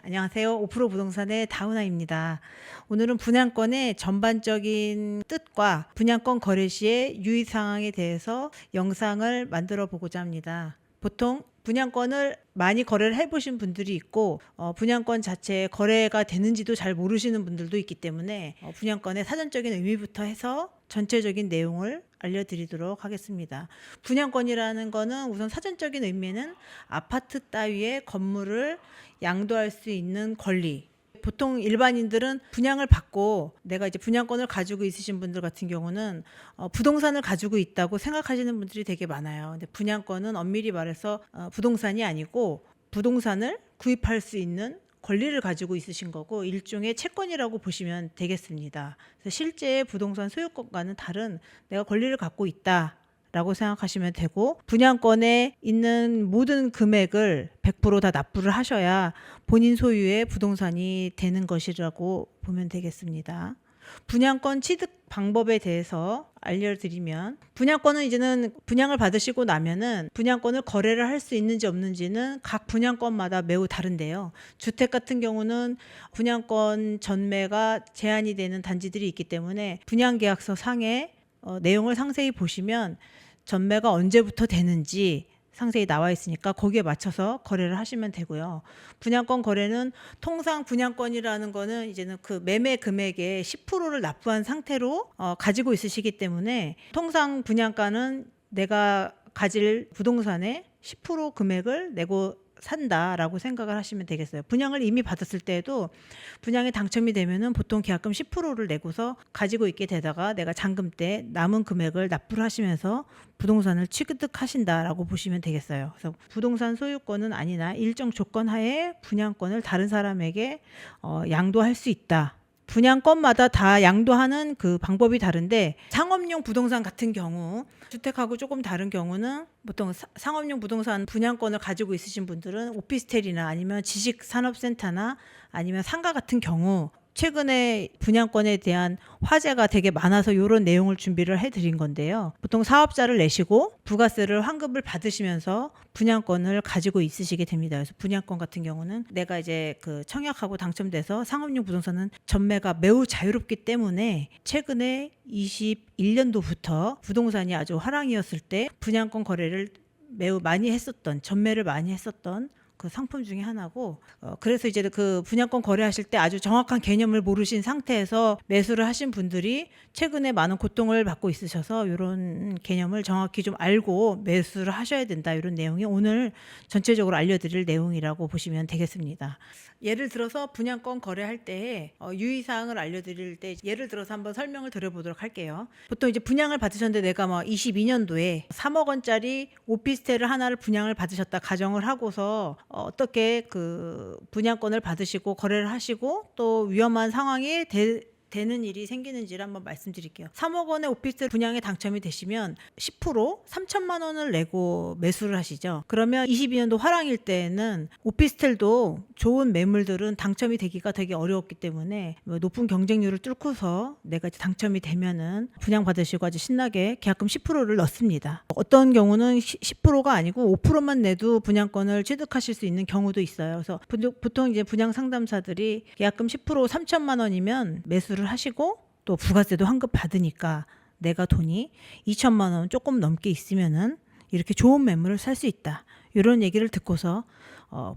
안녕하세요. 5% 부동산의 다운아입니다. 오늘은 분양권의 전반적인 뜻과 분양권 거래 시의 유의 사항에 대해서 영상을 만들어 보고자 합니다. 보통 분양권을 많이 거래를 해보신 분들이 있고 분양권 자체 거래가 되는지도 잘 모르시는 분들도 있기 때문에 분양권의 사전적인 의미부터 해서 전체적인 내용을 알려드리도록 하겠습니다. 분양권이라는 거는 우선 사전적인 의미는 아파트 따위의 건물을 양도할 수 있는 권리. 보통 일반인들은 분양을 받고 내가 이제 분양권을 가지고 있으신 분들 같은 경우는 부동산을 가지고 있다고 생각하시는 분들이 되게 많아요. 근데 분양권은 엄밀히 말해서 부동산이 아니고 부동산을 구입할 수 있는 권리를 가지고 있으신 거고 일종의 채권이라고 보시면 되겠습니다. 그래서 실제 부동산 소유권과는 다른 내가 권리를 갖고 있다. 라고 생각하시면 되고 분양권에 있는 모든 금액을 100% 다 납부를 하셔야 본인 소유의 부동산이 되는 것이라고 보면 되겠습니다. 분양권 취득 방법에 대해서 알려드리면 분양권은 이제는 분양을 받으시고 나면은 분양권을 거래를 할 수 있는지 없는지는 각 분양권마다 매우 다른데요. 주택 같은 경우는 분양권 전매가 제한이 되는 단지들이 있기 때문에 분양계약서 상에 내용을 상세히 보시면 전매가 언제부터 되는지 상세히 나와 있으니까 거기에 맞춰서 거래를 하시면 되고요. 분양권 거래는 통상 분양권이라는 거는 이제는 그 매매 금액의 10%를 납부한 상태로 가지고 있으시기 때문에 통상 분양가는 내가 가질 부동산의 10% 금액을 내고 산다라고 생각을 하시면 되겠어요. 분양을 이미 받았을 때에도 분양에 당첨이 되면은 보통 계약금 10%를 내고서 가지고 있게 되다가 내가 잔금 때 남은 금액을 납부를 하시면서 부동산을 취득하신다라고 보시면 되겠어요. 그래서 부동산 소유권은 아니나 일정 조건 하에 분양권을 다른 사람에게 양도할 수 있다. 분양권마다 다 양도하는 그 방법이 다른데 상업용 부동산 같은 경우 주택하고 조금 다른 경우는 보통 상업용 부동산 분양권을 가지고 있으신 분들은 오피스텔이나 아니면 지식산업센터나 아니면 상가 같은 경우 최근에 분양권에 대한 화제가 되게 많아서 이런 내용을 준비를 해드린 건데요. 보통 사업자를 내시고 부가세를 환급을 받으시면서 분양권을 가지고 있으시게 됩니다. 그래서 분양권 같은 경우는 내가 이제 그 청약하고 당첨돼서 상업용 부동산은 전매가 매우 자유롭기 때문에 최근에 21년도부터 부동산이 아주 화랑이었을 때 분양권 거래를 매우 많이 했었던 전매를 많이 했었던 그 상품 중에 하나고 그래서 이제 그 분양권 거래하실 때 아주 정확한 개념을 모르신 상태에서 매수를 하신 분들이 최근에 많은 고통을 받고 있으셔서 이런 개념을 정확히 좀 알고 매수를 하셔야 된다 이런 내용이 오늘 전체적으로 알려드릴 내용이라고 보시면 되겠습니다. 예를 들어서 분양권 거래할 때 유의사항을 알려드릴 때 예를 들어서 한번 설명을 드려보도록 할게요. 보통 이제 분양을 받으셨는데 내가 22년도에 3억 원짜리 오피스텔을 하나를 분양을 받으셨다 가정을 하고서 어떻게 그 분양권을 받으시고 거래를 하시고 또 위험한 상황이 되는 일이 생기는지를 한번 말씀드릴게요. 3억 원의 오피스텔 분양에 당첨이 되시면 10% 3천만 원을 내고 매수를 하시죠. 그러면 22년도 화랑일 때에는 오피스텔도 좋은 매물들은 당첨이 되기가 되게 어려웠기 때문에 높은 경쟁률을 뚫고서 내가 당첨이 되면은 분양 받으시고 아주 신나게 계약금 10%를 넣습니다. 어떤 경우는 10%가 아니고 5%만 내도 분양권을 취득하실 수 있는 경우도 있어요. 그래서 보통 이제 분양 상담사들이 계약금 10% 3천만 원이면 매수를 하시고 또 부가세도 환급 받으니까 내가 돈이 2천만 원 조금 넘게 있으면은 이렇게 좋은 매물을 살 수 있다. 이런 얘기를 듣고서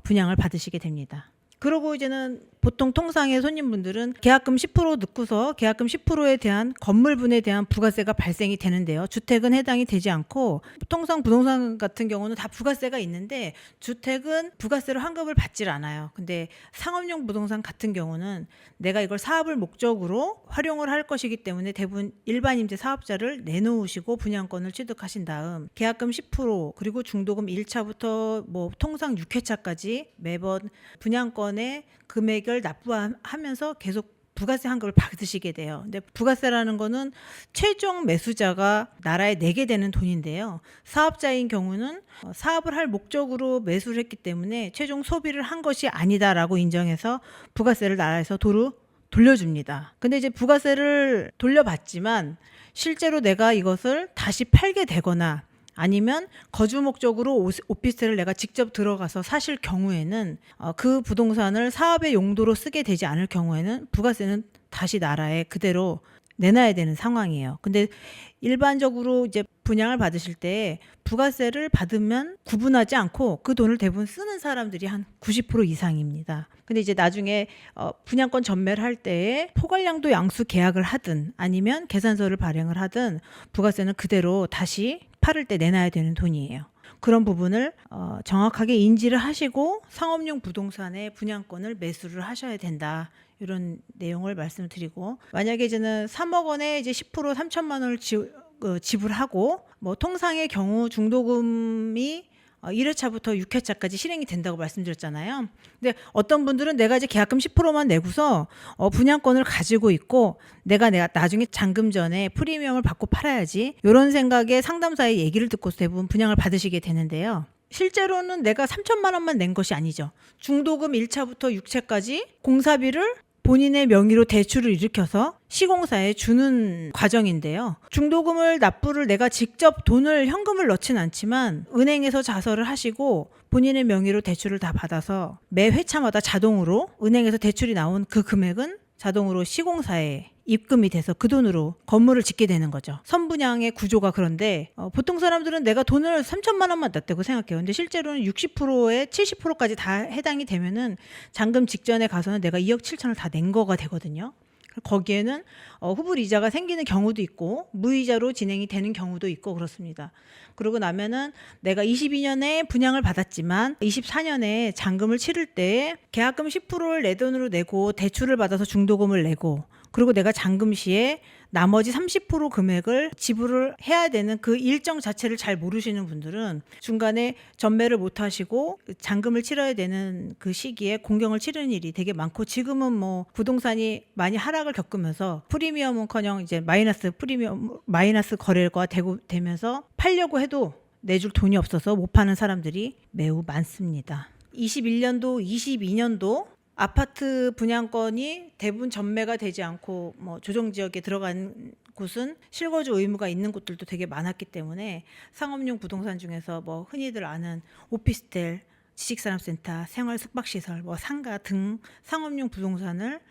분양을 받으시게 됩니다. 그러고 이제는 보통 통상의 손님분들은 계약금 10% 넣고서 계약금 10%에 대한 건물분에 대한 부가세가 발생이 되는데요. 주택은 해당이 되지 않고 통상 부동산 같은 경우는 다 부가세가 있는데 주택은 부가세로 환급을 받질 않아요. 근데 상업용 부동산 같은 경우는 내가 이걸 사업을 목적으로 활용을 할 것이기 때문에 대부분 일반 임대 사업자를 내놓으시고 분양권을 취득하신 다음 계약금 10% 그리고 중도금 1차부터 뭐 통상 6회차까지 매번 분양권의 금액을 납부하면서 계속 부가세 환급을 받으시게 돼요. 근데 부가세라는 거는 최종 매수자가 나라에 내게 되는 돈인데요. 사업자인 경우는 사업을 할 목적으로 매수를 했기 때문에 최종 소비를 한 것이 아니다라고 인정해서 부가세를 나라에서 도로 돌려줍니다. 근데 이제 부가세를 돌려받지만 실제로 내가 이것을 다시 팔게 되거나 아니면 거주 목적으로 오피스텔을 내가 직접 들어가서 사실 경우에는 그 부동산을 사업의 용도로 쓰게 되지 않을 경우에는 부가세는 다시 나라에 그대로 내놔야 되는 상황이에요. 근데 일반적으로 이제 분양을 받으실 때 부가세를 받으면 구분하지 않고 그 돈을 대부분 쓰는 사람들이 한 90% 이상입니다. 근데 이제 나중에 분양권 전매를 할 때에 포괄양도 양수 계약을 하든 아니면 계산서를 발행을 하든 부가세는 그대로 다시 팔을 때 내놔야 되는 돈이에요. 그런 부분을 정확하게 인지를 하시고 상업용 부동산의 분양권을 매수를 하셔야 된다. 이런 내용을 말씀을 드리고, 만약에 이제는 3억 원에 이제 10% 3천만 원을 지불하고 뭐 통상의 경우 중도금이 1회차부터 6회차까지 실행이 된다고 말씀드렸잖아요. 근데 어떤 분들은 내가 이제 계약금 10%만 내고서 분양권을 가지고 있고 내가 나중에 잔금 전에 프리미엄을 받고 팔아야지, 이런 생각에 상담사의 얘기를 듣고서 대부분 분양을 받으시게 되는데요. 실제로는 내가 3천만 원만 낸 것이 아니죠. 중도금 1차부터 6차까지 공사비를 본인의 명의로 대출을 일으켜서 시공사에 주는 과정인데요. 중도금을 납부를 내가 직접 돈을 현금을 넣진 않지만 은행에서 자설을 하시고 본인의 명의로 대출을 다 받아서 매 회차마다 자동으로 은행에서 대출이 나온 그 금액은 자동으로 시공사에 입금이 돼서 그 돈으로 건물을 짓게 되는 거죠. 선분양의 구조가 그런데 보통 사람들은 내가 돈을 3천만 원만 냈다고 생각해요. 근데 실제로는 60%에 70%까지 다 해당이 되면은 잔금 직전에 가서는 내가 2억 7천을 다 낸 거가 되거든요. 거기에는 후불 이자가 생기는 경우도 있고 무이자로 진행이 되는 경우도 있고 그렇습니다. 그러고 나면은 내가 22년에 분양을 받았지만 24년에 잔금을 치를 때 계약금 10%를 내 돈으로 내고 대출을 받아서 중도금을 내고, 그리고 내가 잔금 시에 나머지 30% 금액을 지불을 해야 되는 그 일정 자체를 잘 모르시는 분들은 중간에 전매를 못 하시고 잔금을 치러야 되는 그 시기에 공경을 치르는 일이 되게 많고, 지금은 뭐 부동산이 많이 하락을 겪으면서 프리미엄은커녕 이제 마이너스 거래가 되면서 팔려고 해도 내줄 돈이 없어서 못 파는 사람들이 매우 많습니다. 21년도, 22년도 아파트 분양권이 대부분 전매가 되지 않고 뭐 조정 지역에 들어간 곳은 실거주 의무가 있는 곳들도 되게 많았기 때문에 상업용 부동산 중에서 뭐 흔히들 아는 오피스텔, 지식산업센터, 생활 숙박시설, 뭐 상가 등 상업용 부동산을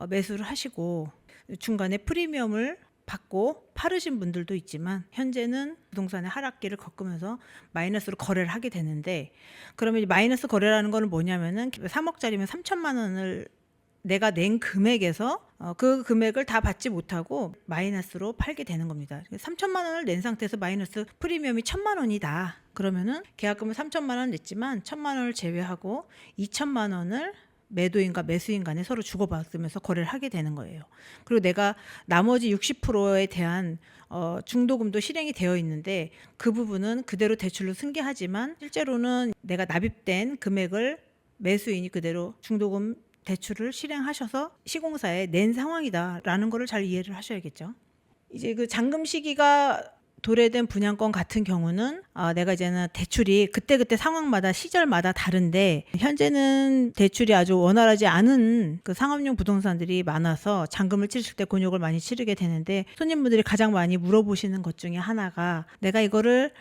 매수를 하시고 중간에 프리미엄을 받고 팔으신 분들도 있지만 현재는 부동산의 하락기를 겪으면서 마이너스로 거래를 하게 되는데, 그러면 마이너스 거래라는 거는 뭐냐면은 3억짜리면 3천만 원을 내가 낸 금액에서 그 금액을 다 받지 못하고 마이너스로 팔게 되는 겁니다. 3천만 원을 낸 상태에서 마이너스 프리미엄이 1천만 원이다. 그러면은 계약금은 3천만 원 냈지만 1천만 원을 제외하고 2천만 원을 매도인과 매수인 간에 서로 주고받으면서 거래를 하게 되는 거예요. 그리고 내가 나머지 60%에 대한 중도금도 실행이 되어 있는데 그 부분은 그대로 대출로 승계하지만 실제로는 내가 납입된 금액을 매수인이 그대로 중도금 대출을 실행하셔서 시공사에 낸 상황이다라는 거를 잘 이해를 하셔야겠죠. 이제 그 잔금 시기가 도래된 분양권 같은 경우는 내가 이제는 대출이 그때그때 상황마다 시절마다 다른데 현재는 대출이 아주 원활하지 않은 그 상업용 부동산들이 많아서 잔금을 치실 때 곤욕을 많이 치르게 되는데, 손님분들이 가장 많이 물어보시는 것 중에 하나가 내가 이거를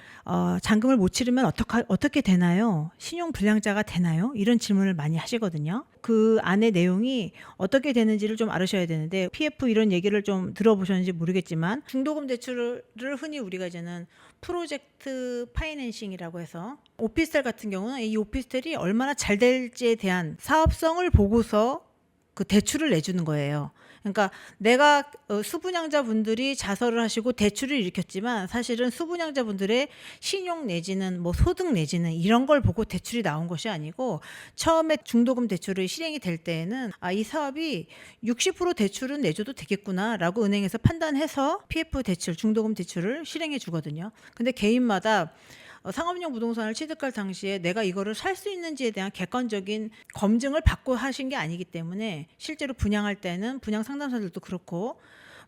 잔금을 못 치르면 어떻게 되나요? 신용 불량자가 되나요? 이런 질문을 많이 하시거든요. 그 안의 내용이 어떻게 되는지를 좀 알으셔야 되는데, PF 이런 얘기를 좀 들어보셨는지 모르겠지만 중도금 대출을 흔히 우리가 이제는 프로젝트 파이낸싱이라고 해서 오피스텔 같은 경우는 이 오피스텔이 얼마나 잘 될지에 대한 사업성을 보고서 그 대출을 내주는 거예요. 그러니까 내가 수분양자분들이 자설을 하시고 대출을 일으켰지만 사실은 수분양자분들의 신용 내지는 뭐 소득 내지는 이런 걸 보고 대출이 나온 것이 아니고, 처음에 중도금 대출이 실행이 될 때에는 이 사업이 60% 대출은 내줘도 되겠구나라고 은행에서 판단해서 PF 대출, 중도금 대출을 실행해 주거든요. 근데 개인마다 상업용 부동산을 취득할 당시에 내가 이거를 살 수 있는지에 대한 객관적인 검증을 받고 하신 게 아니기 때문에 실제로 분양할 때는 분양 상담사들도 그렇고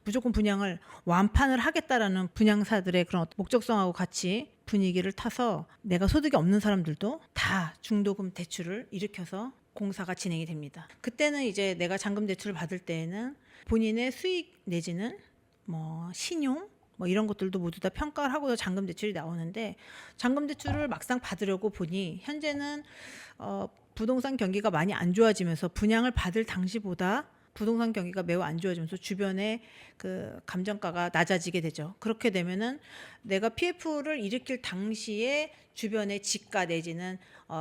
무조건 분양을 완판을 하겠다라는 분양사들의 그런 목적성하고 같이 분위기를 타서 내가 소득이 없는 사람들도 다 중도금 대출을 일으켜서 공사가 진행이 됩니다. 그때는 이제 내가 잔금 대출을 받을 때에는 본인의 수익 내지는 뭐 신용 뭐 이런 것들도 모두 다 평가를 하고서 잔금 대출이 나오는데, 잔금 대출을 막상 받으려고 보니 현재는 부동산 경기가 많이 안 좋아지면서 분양을 받을 당시보다 부동산 경기가 매우 안 좋아지면서 주변에 그 감정가가 낮아지게 되죠. 그렇게 되면은 내가 PF를 일으킬 당시에 주변의 지가 내지는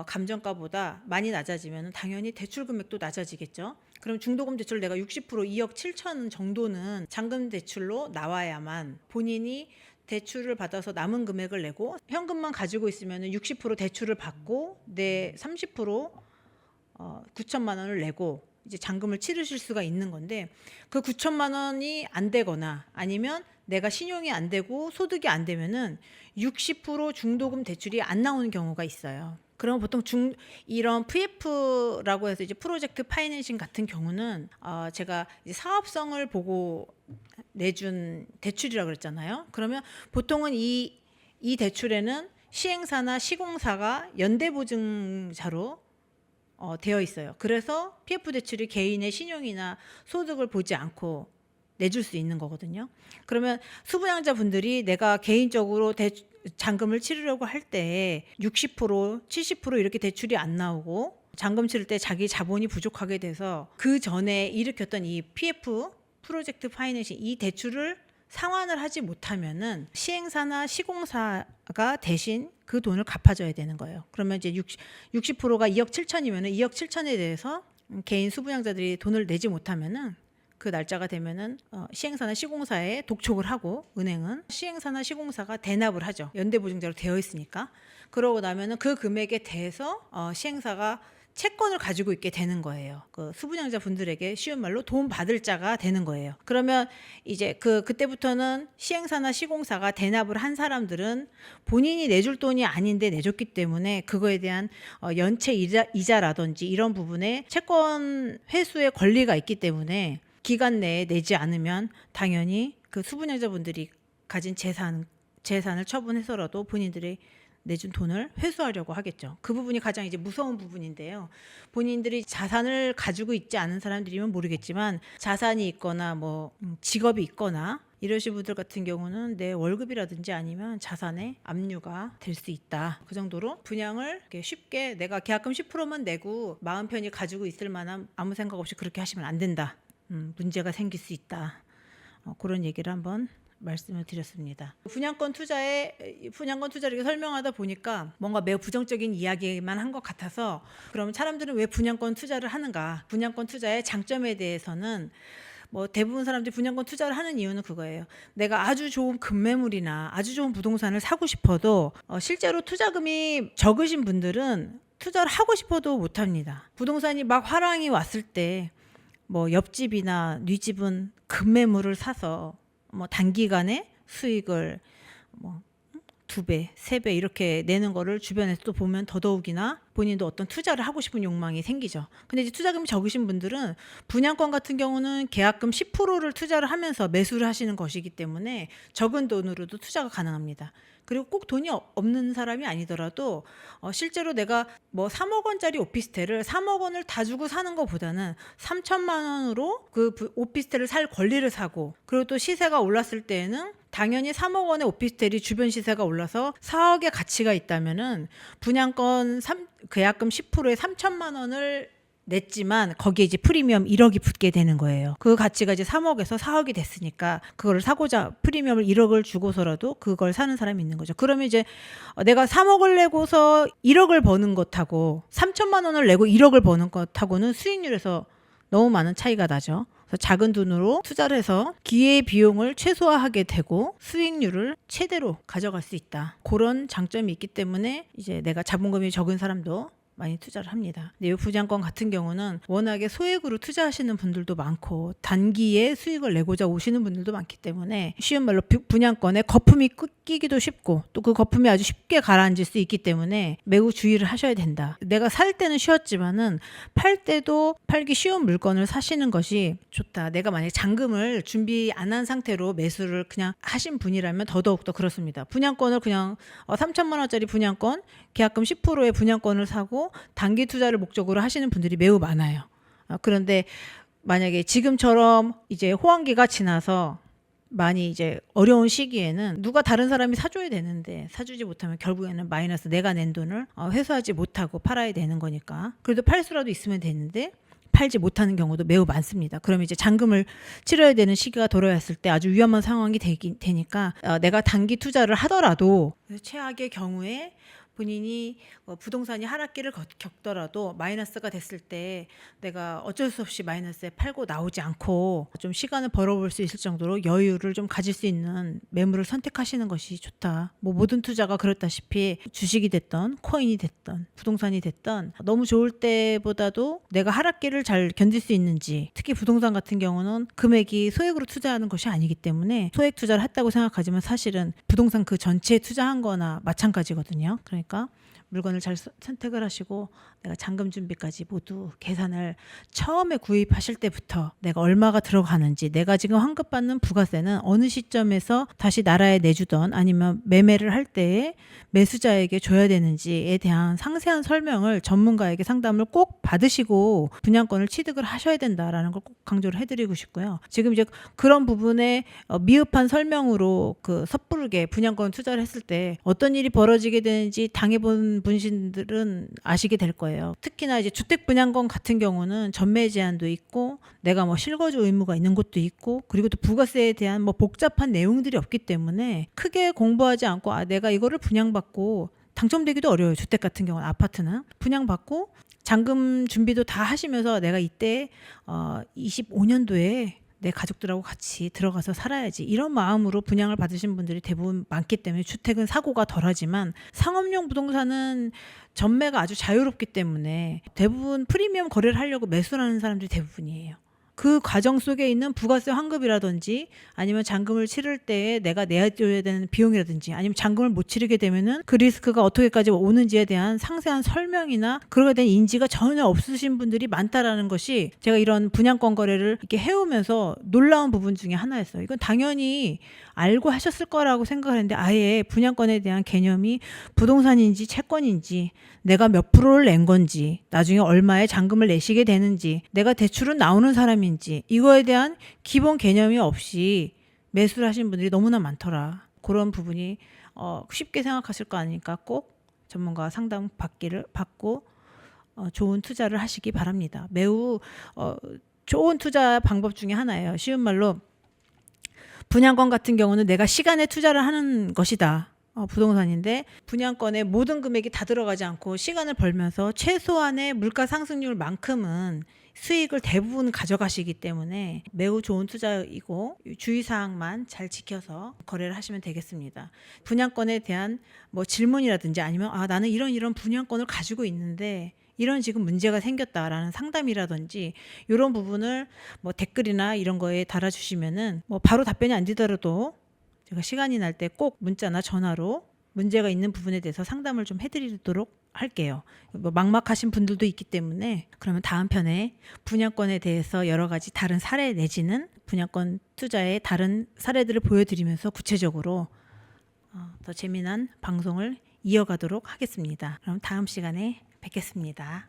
감정가보다 많이 낮아지면 당연히 대출 금액도 낮아지겠죠. 그럼 중도금 대출 내가 60% 2억 7천 정도는 잔금 대출로 나와야만 본인이 대출을 받아서 남은 금액을 내고, 현금만 가지고 있으면 60% 대출을 받고 내 30% 9천만 원을 내고 이제 잔금을 치르실 수가 있는 건데, 그 9천만 원이 안 되거나 아니면 내가 신용이 안 되고 소득이 안 되면은 60% 중도금 대출이 안 나오는 경우가 있어요. 그러면 보통 이런 PF라고 해서 이제 프로젝트 파이낸싱 같은 경우는 제가 이제 사업성을 보고 내준 대출이라고 그랬잖아요. 그러면 보통은 이 대출에는 시행사나 시공사가 연대보증자로 되어 있어요. 그래서 PF 대출이 개인의 신용이나 소득을 보지 않고 내줄 수 있는 거거든요. 그러면 수분양자 분들이 내가 개인적으로 잔금을 치르려고 할 때 60%, 70% 이렇게 대출이 안 나오고 잔금 치를 때 자기 자본이 부족하게 돼서 그 전에 일으켰던 이 PF 프로젝트 파이낸싱 이 대출을 상환을 하지 못하면은 시행사나 시공사가 대신 그 돈을 갚아줘야 되는 거예요. 그러면 이제 60%가 2억 7천이면은 2억 7천에 대해서 개인 수분양자들이 돈을 내지 못하면은 그 날짜가 되면은 시행사나 시공사에 독촉을 하고, 은행은 시행사나 시공사가 대납을 하죠. 연대보증자로 되어 있으니까. 그러고 나면은 그 금액에 대해서 시행사가 채권을 가지고 있게 되는 거예요. 그 수분양자 분들에게 쉬운 말로 돈 받을 자가 되는 거예요. 그러면 이제 그때부터는 시행사나 시공사가 대납을 한 사람들은 본인이 내줄 돈이 아닌데 내줬기 때문에 그거에 대한 연체 이자라든지 이런 부분에 채권 회수의 권리가 있기 때문에 기간 내에 내지 않으면 당연히 그 수분양자 분들이 가진 재산을 처분해서라도 본인들이 내준 돈을 회수하려고 하겠죠. 그 부분이 가장 이제 무서운 부분인데요. 본인들이 자산을 가지고 있지 않은 사람들이면 모르겠지만 자산이 있거나 뭐 직업이 있거나 이러신 분들 같은 경우는 내 월급이라든지 아니면 자산의 압류가 될 수 있다. 그 정도로 분양을 쉽게 내가 계약금 10%만 내고 마음 편히 가지고 있을 만한 아무 생각 없이 그렇게 하시면 안 된다. 문제가 생길 수 있다. 그런 얘기를 한번 말씀을 드렸습니다. 분양권 투자를 이렇게 설명하다 보니까 뭔가 매우 부정적인 이야기만 한 것 같아서, 그러면 사람들은 왜 분양권 투자를 하는가? 분양권 투자의 장점에 대해서는 뭐 대부분 사람들이 분양권 투자를 하는 이유는 그거예요. 내가 아주 좋은 급매물이나 아주 좋은 부동산을 사고 싶어도 실제로 투자금이 적으신 분들은 투자를 하고 싶어도 못합니다. 부동산이 막 화랑이 왔을 때 뭐 옆집이나 뉘집은 급매물을 사서 뭐 단기간에 수익을 뭐 2배, 3배 이렇게 내는 거를 주변에서 또 보면 더더욱이나 본인도 어떤 투자를 하고 싶은 욕망이 생기죠. 근데 이제 투자금이 적으신 분들은 분양권 같은 경우는 계약금 10%를 투자를 하면서 매수를 하시는 것이기 때문에 적은 돈으로도 투자가 가능합니다. 그리고 꼭 돈이 없는 사람이 아니더라도 실제로 내가 뭐 3억 원짜리 오피스텔을 3억 원을 다 주고 사는 것보다는 3천만 원으로 그 오피스텔을 살 권리를 사고, 그리고 또 시세가 올랐을 때에는 당연히 3억 원의 오피스텔이 주변 시세가 올라서 4억의 가치가 있다면은 분양권 계약금 10%에 3천만 원을 냈지만 거기에 이제 프리미엄 1억이 붙게 되는 거예요. 그 가치가 이제 3억에서 4억이 됐으니까 그거를 사고자 프리미엄을 1억을 주고서라도 그걸 사는 사람이 있는 거죠. 그러면 이제 내가 3억을 내고서 1억을 버는 것하고 3천만 원을 내고 1억을 버는 것하고는 수익률에서 너무 많은 차이가 나죠. 그래서 작은 돈으로 투자를 해서 기회 비용을 최소화하게 되고 수익률을 최대로 가져갈 수 있다. 그런 장점이 있기 때문에 이제 내가 자본금이 적은 사람도 많이 투자를 합니다. 근데 이 분양권 같은 경우는 워낙에 소액으로 투자하시는 분들도 많고 단기에 수익을 내고자 오시는 분들도 많기 때문에 쉬운 말로 분양권에 거품이 끼기도 쉽고 또 그 거품이 아주 쉽게 가라앉을 수 있기 때문에 매우 주의를 하셔야 된다. 내가 살 때는 쉬웠지만은 팔 때도 팔기 쉬운 물건을 사시는 것이 좋다. 내가 만약에 잔금을 준비 안 한 상태로 매수를 그냥 하신 분이라면 더더욱 더 그렇습니다. 분양권을 그냥 3천만 원짜리 분양권 계약금 10%의 분양권을 사고 단기 투자를 목적으로 하시는 분들이 매우 많아요. 그런데 만약에 지금처럼 이제 호황기가 지나서 많이 이제 어려운 시기에는 누가 다른 사람이 사줘야 되는데 사주지 못하면 결국에는 마이너스 내가 낸 돈을 회수하지 못하고 팔아야 되는 거니까 그래도 팔 수라도 있으면 되는데 팔지 못하는 경우도 매우 많습니다. 그러면 이제 잔금을 치러야 되는 시기가 돌아왔을 때 아주 위험한 상황이 되니까 내가 단기 투자를 하더라도 최악의 경우에 본인이 부동산이 하락기를 겪더라도 마이너스가 됐을 때 내가 어쩔 수 없이 마이너스에 팔고 나오지 않고 좀 시간을 벌어볼 수 있을 정도로 여유를 좀 가질 수 있는 매물을 선택하시는 것이 좋다. 뭐 모든 투자가 그렇다시피 주식이 됐던 코인이 됐던 부동산이 됐던 너무 좋을 때보다도 내가 하락기를 잘 견딜 수 있는지, 특히 부동산 같은 경우는 금액이 소액으로 투자하는 것이 아니기 때문에 소액 투자를 했다고 생각하지만 사실은 부동산 그 전체에 투자한 거나 마찬가지거든요. 그러니까 물건을 잘 선택을 하시고 내가 잔금 준비까지 모두 계산을 처음에 구입하실 때부터 내가 얼마가 들어가는지, 내가 지금 환급받는 부가세는 어느 시점에서 다시 나라에 내주던 아니면 매매를 할 때에 매수자에게 줘야 되는지에 대한 상세한 설명을 전문가에게 상담을 꼭 받으시고 분양권을 취득을 하셔야 된다라는 걸 꼭 강조를 해드리고 싶고요. 지금 이제 그런 부분에 미흡한 설명으로 그 섣부르게 분양권 투자를 했을 때 어떤 일이 벌어지게 되는지 당해본 분신들은 아시게 될 거예요. 특히나 이제 주택 분양권 같은 경우는 전매 제한도 있고 내가 뭐 실거주 의무가 있는 곳도 있고 그리고 또 부가세에 대한 뭐 복잡한 내용들이 없기 때문에 크게 공부하지 않고 내가 이거를 분양받고 당첨되기도 어려워요. 주택 같은 경우는 아파트는 분양받고 잔금 준비도 다 하시면서 내가 이때 25년도에 내 가족들하고 같이 들어가서 살아야지 이런 마음으로 분양을 받으신 분들이 대부분 많기 때문에 주택은 사고가 덜하지만 상업용 부동산은 전매가 아주 자유롭기 때문에 대부분 프리미엄 거래를 하려고 매수를 하는 사람들이 대부분이에요. 그 과정 속에 있는 부가세 환급이라든지 아니면 잔금을 치를 때에 내가 내줘야 되는 비용이라든지 아니면 잔금을 못 치르게 되면은 그 리스크가 어떻게까지 오는지에 대한 상세한 설명이나 그거에 대한 인지가 전혀 없으신 분들이 많다라는 것이 제가 이런 분양권 거래를 이렇게 해오면서 놀라운 부분 중에 하나였어요. 이건 당연히 알고 하셨을 거라고 생각을 했는데 아예 분양권에 대한 개념이 부동산인지 채권인지 내가 몇 프로를 낸 건지 나중에 얼마의 잔금을 내시게 되는지 내가 대출은 나오는 사람인지 이거에 대한 기본 개념이 없이 매수를 하신 분들이 너무나 많더라. 그런 부분이 쉽게 생각하실 거 아니니까 꼭 전문가 상담 받고 좋은 투자를 하시기 바랍니다. 매우 좋은 투자 방법 중에 하나예요. 쉬운 말로 분양권 같은 경우는 내가 시간에 투자를 하는 것이다. 부동산인데 분양권에 모든 금액이 다 들어가지 않고 시간을 벌면서 최소한의 물가 상승률만큼은 수익을 대부분 가져가시기 때문에 매우 좋은 투자이고 주의사항만 잘 지켜서 거래를 하시면 되겠습니다. 분양권에 대한 뭐 질문이라든지 아니면 나는 이런 분양권을 가지고 있는데 이런 지금 문제가 생겼다라는 상담이라든지 이런 부분을 뭐 댓글이나 이런 거에 달아주시면은 뭐 바로 답변이 안 되더라도 제가 시간이 날 때 꼭 문자나 전화로 문제가 있는 부분에 대해서 상담을 좀 해드리도록 할게요. 뭐 막막하신 분들도 있기 때문에 그러면 다음 편에 분양권에 대해서 여러 가지 다른 사례 내지는 분양권 투자의 다른 사례들을 보여드리면서 구체적으로 더 재미난 방송을 이어가도록 하겠습니다. 그럼 다음 시간에 뵙겠습니다.